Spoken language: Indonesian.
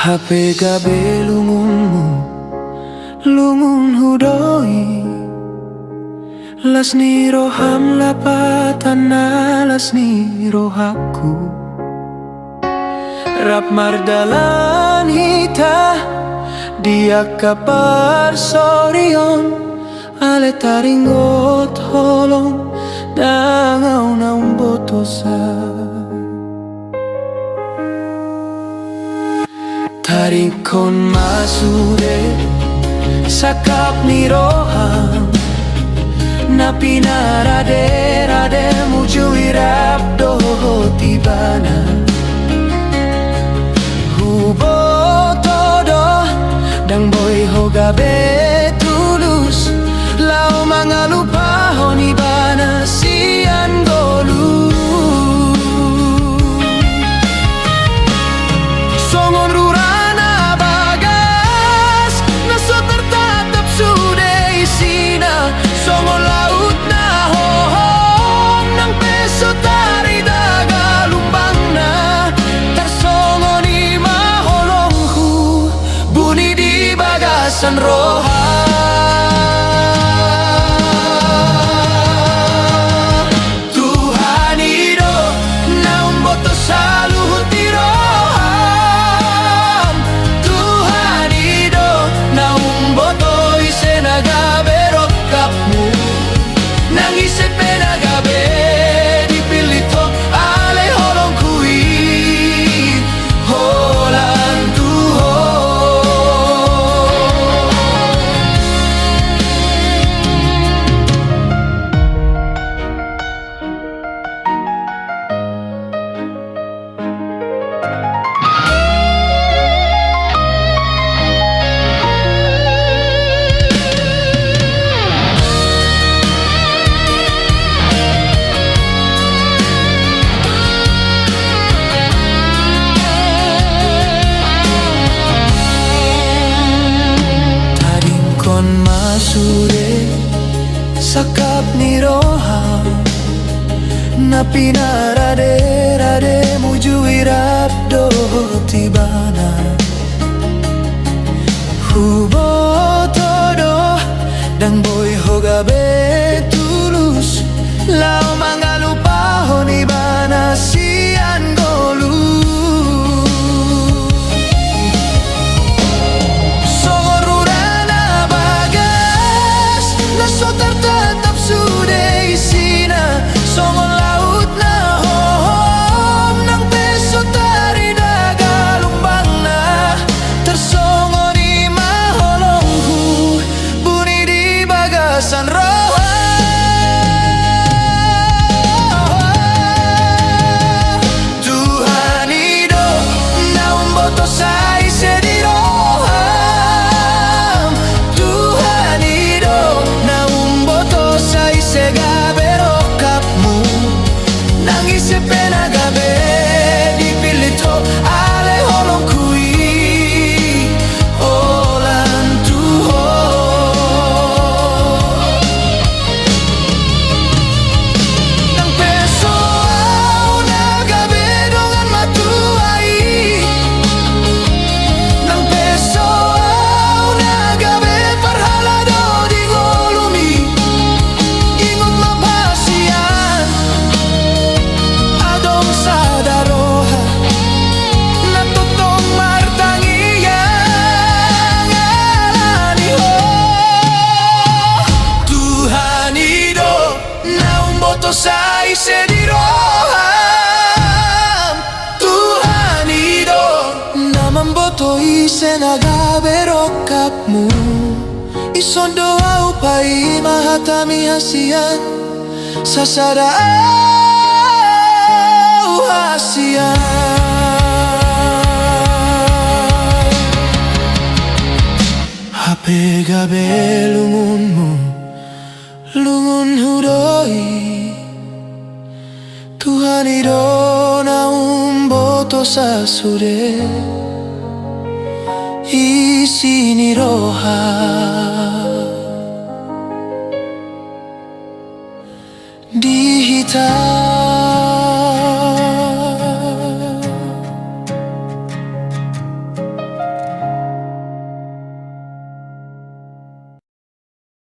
Hape gabe lungunmu, lungun hudoi. Las ni roham lapatan na las ni rohaku. Rap mardalan hita dia kapar sorion. Ale taringot holong dangau na umbotosa. Tarikon masude sakap ni roham na pinarade mujui rap doho tibana. Hubo todo dang boy hogabe tulus lau mga lupahon ibana sian golu. Songon rurana bagas naso tertatap sude isina. Songon laut na hohom ng peso tari daga lumbang na. Tarsongon ima holongku buni di bagasan roha. Masude sakap ni roha na pinarade mujui rap doho tibana. Hubo todo dang boy hogabe tulus lau mga lupahon ibana sian golu. Tertatap sude isina. Songon laut na hohom ng peso tari daga lumbang na. Tersongon ima holongku buni di bagasan roha. Tuhan ido na umboto sai sediro. Sai sediroham Tuhan ido na mamboto ise nagabe rokapmu. Ison doa upai mahatami hasian sasada hasian. Hape gabe lungunmu, lungun hudoi. Tuhan ido na umboto sasude isini roha. Di hitam